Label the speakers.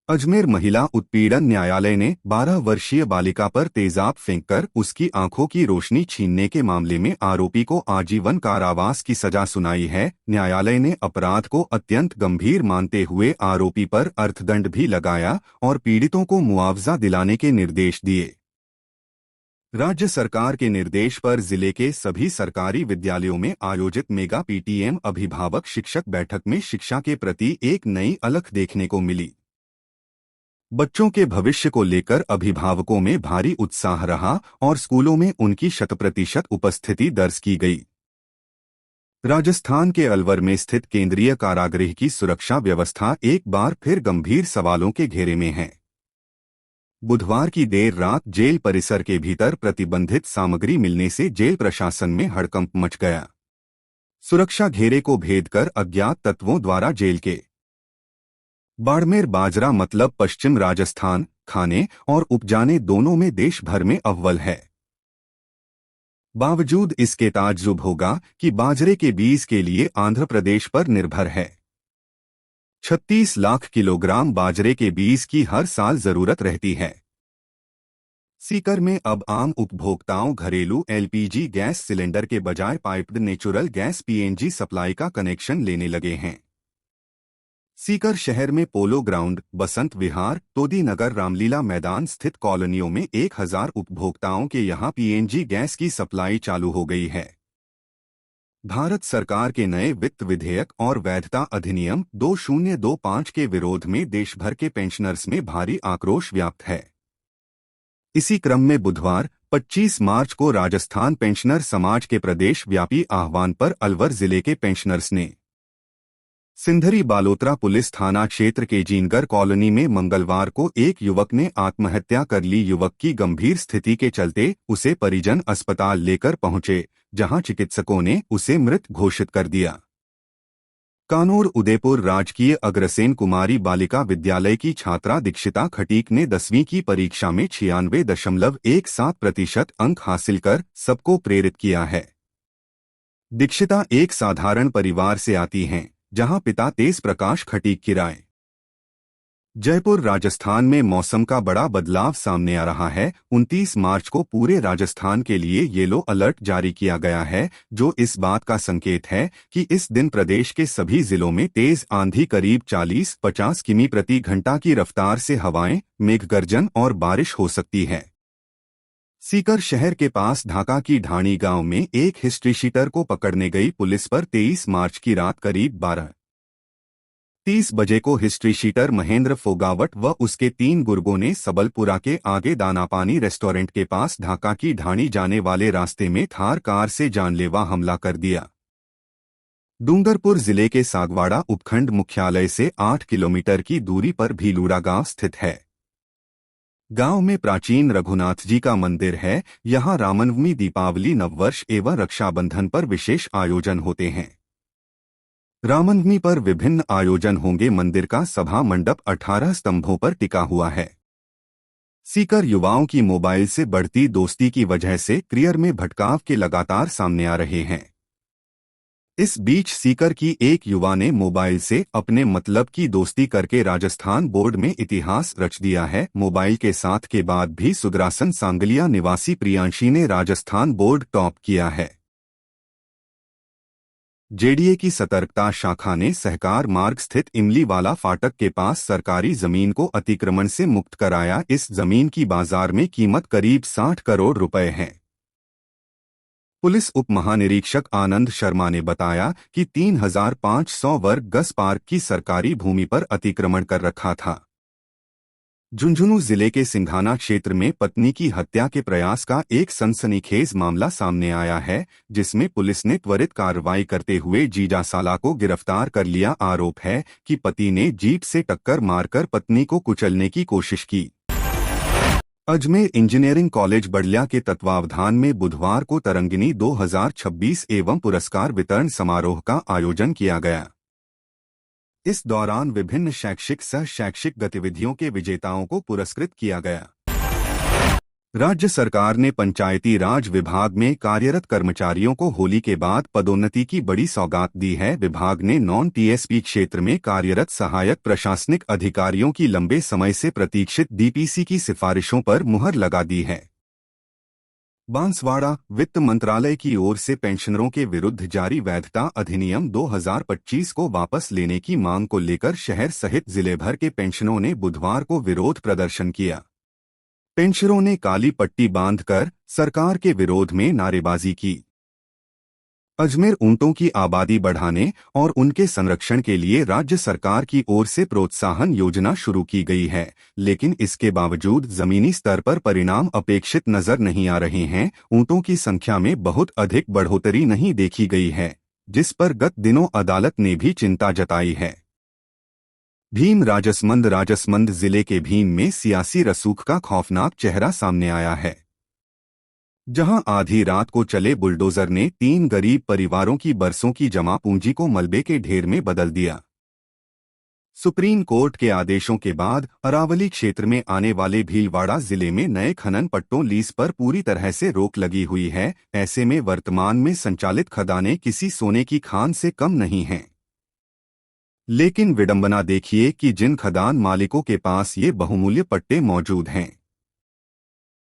Speaker 1: अजमेर महिला उत्पीड़न न्यायालय ने 12 वर्षीय बालिका पर तेजाब फेंककर उसकी आंखों की रोशनी छीनने के मामले में आरोपी को आजीवन कारावास की सजा सुनाई है। न्यायालय ने अपराध को अत्यंत गंभीर मानते हुए आरोपी पर अर्थदंड भी लगाया और पीड़ितों को मुआवजा दिलाने के निर्देश दिए। राज्य सरकार के निर्देश पर जिले के सभी सरकारी विद्यालयों में आयोजित मेगा पीटीएम अभिभावक शिक्षक बैठक में शिक्षा के प्रति एक नई अलख देखने को मिली। बच्चों के भविष्य को लेकर अभिभावकों में भारी उत्साह रहा और स्कूलों में उनकी 100% उपस्थिति दर्ज की गई। राजस्थान के अलवर में स्थित केंद्रीय कारागृह की सुरक्षा व्यवस्था एक बार फिर गंभीर सवालों के घेरे में है। बुधवार की देर रात जेल परिसर के भीतर प्रतिबंधित सामग्री मिलने से जेल प्रशासन में हड़कंप मच गया। सुरक्षा घेरे को भेदकर अज्ञात तत्वों द्वारा जेल के बाड़मेर बाजरा मतलब पश्चिम राजस्थान खाने और उपजाने दोनों में देश भर में अव्वल है। बावजूद इसके ताज्जुब होगा कि बाजरे के बीज के लिए आंध्र प्रदेश पर निर्भर है। 36 लाख किलोग्राम बाजरे के बीज की हर साल जरूरत रहती है। सीकर में अब आम उपभोक्ताओं घरेलू एलपीजी गैस सिलेंडर के बजाय piped natural gas PNG supply का कनेक्शन लेने लगे हैं। सीकर शहर में पोलो ग्राउंड, बसंत विहार, तोदी नगर, रामलीला मैदान स्थित कॉलोनियों में 1000 उपभोक्ताओं के यहां पीएनजी गैस की सप्लाई चालू हो गई है। भारत सरकार के नए वित्त विधेयक और वैधता अधिनियम 2025 के विरोध में देशभर के पेंशनर्स में भारी आक्रोश व्याप्त है। इसी क्रम में बुधवार 25 मार्च को राजस्थान पेंशनर समाज के प्रदेश व्यापी आह्वान पर अलवर जिले के पेंशनर्स ने सिंधरी बालोतरा पुलिस थाना क्षेत्र के जीनगर कॉलोनी में मंगलवार को एक युवक ने आत्महत्या कर ली। युवक की गंभीर स्थिति के चलते उसे परिजन अस्पताल लेकर पहुंचे, जहां चिकित्सकों ने उसे मृत घोषित कर दिया। कानूर उदयपुर राजकीय अग्रसेन कुमारी बालिका विद्यालय की छात्रा दीक्षिता खटीक ने 10वीं की परीक्षा में 96.17% अंक हासिल कर सबको प्रेरित किया है। दीक्षिता एक साधारण परिवार से आती हैं, जहां पिता तेज प्रकाश खटीक की राय। जयपुर राजस्थान में मौसम का बड़ा बदलाव सामने आ रहा है। 29 मार्च को पूरे राजस्थान के लिए येलो अलर्ट जारी किया गया है, जो इस बात का संकेत है कि इस दिन प्रदेश के सभी जिलों में तेज आंधी करीब 40-50 किमी प्रति घंटा की रफ्तार से हवाएं, मेघगर्जन और बारिश हो सकती है। सीकर शहर के पास ढाका की ढाणी गांव में एक हिस्ट्रीशीटर को पकड़ने गई पुलिस पर 23 मार्च की रात करीब 12:30 बजे को हिस्ट्रीशीटर महेंद्र फोगावट व उसके 3 गुर्गों ने सबलपुरा के आगे दानापानी रेस्टोरेंट के पास ढाका की ढाणी जाने वाले रास्ते में थार कार से जानलेवा हमला कर दिया। डूंगरपुर जिले के सागवाड़ा उपखंड मुख्यालय से 8 किलोमीटर की दूरी पर भीलूड़ा गांव स्थित है। गांव में प्राचीन रघुनाथ जी का मंदिर है। यहां रामनवमी, दीपावली, नववर्ष एवं रक्षाबंधन पर विशेष आयोजन होते हैं। रामनवमी पर विभिन्न आयोजन होंगे। मंदिर का सभा मंडप 18 स्तंभों पर टिका हुआ है। सीकर युवाओं की मोबाइल से बढ़ती दोस्ती की वजह से करियर में भटकाव के लगातार सामने आ रहे हैं। इस बीच सीकर की एक युवा ने मोबाइल से अपने मतलब की दोस्ती करके राजस्थान बोर्ड में इतिहास रच दिया है। मोबाइल के साथ के बाद भी सुदरासन सांगलिया निवासी प्रियांशी ने राजस्थान बोर्ड टॉप किया है। जेडीए की सतर्कता शाखा ने सहकार मार्ग स्थित इमलीवाला फाटक के पास सरकारी जमीन को अतिक्रमण से मुक्त कराया। इस जमीन की बाजार में कीमत करीब 60 करोड़ रुपए है। पुलिस उप महानिरीक्षक आनंद शर्मा ने बताया कि 3500 वर्ग गज पार्क की सरकारी भूमि पर अतिक्रमण कर रखा था। झुंझुनू जिले के सिंघाना क्षेत्र में पत्नी की हत्या के प्रयास का एक सनसनीखेज मामला सामने आया है, जिसमें पुलिस ने त्वरित कार्रवाई करते हुए जीजा साला को गिरफ्तार कर लिया। आरोप है कि पति ने जीप से टक्कर मारकर पत्नी को कुचलने की कोशिश की। अजमेर इंजीनियरिंग कॉलेज बड़लिया के तत्वावधान में बुधवार को तरंगिनी 2026 एवं पुरस्कार वितरण समारोह का आयोजन किया गया। इस दौरान विभिन्न शैक्षिक सह शैक्षिक गतिविधियों के विजेताओं को पुरस्कृत किया गया। राज्य सरकार ने पंचायती राज विभाग में कार्यरत कर्मचारियों को होली के बाद पदोन्नति की बड़ी सौगात दी है। विभाग ने नॉन टीएसपी क्षेत्र में कार्यरत सहायक प्रशासनिक अधिकारियों की लंबे समय से प्रतीक्षित डीपीसी की सिफारिशों पर मुहर लगा दी है। बांसवाड़ा वित्त मंत्रालय की ओर से पेंशनरों के विरुद्ध जारी वैधता अधिनियम 2025 को वापस लेने की मांग को लेकर शहर सहित जिले भर के पेंशनरों ने बुधवार को विरोध प्रदर्शन किया। पेंशनरों ने काली पट्टी बांधकर सरकार के विरोध में नारेबाजी की। अजमेर ऊंटों की आबादी बढ़ाने और उनके संरक्षण के लिए राज्य सरकार की ओर से प्रोत्साहन योजना शुरू की गई है, लेकिन इसके बावजूद जमीनी स्तर पर परिणाम अपेक्षित नजर नहीं आ रहे हैं। ऊंटों की संख्या में बहुत अधिक बढ़ोतरी नहीं देखी गई है, जिस पर गत दिनों अदालत ने भी चिंता जताई है। भीम राजसमंद जिले के भीम में सियासी रसूख का खौफनाक चेहरा सामने आया है, जहां आधी रात को चले बुलडोजर ने 3 गरीब परिवारों की बरसों की जमा पूंजी को मलबे के ढेर में बदल दिया। सुप्रीम कोर्ट के आदेशों के बाद अरावली क्षेत्र में आने वाले भीलवाड़ा जिले में नए खनन पट्टों लीज पर पूरी तरह से रोक लगी हुई है। ऐसे में वर्तमान में संचालित खदानें किसी सोने की खान से कम नहीं हैं। लेकिन विडंबना देखिए कि जिन खदान मालिकों के पास ये बहुमूल्य पट्टे मौजूद हैं,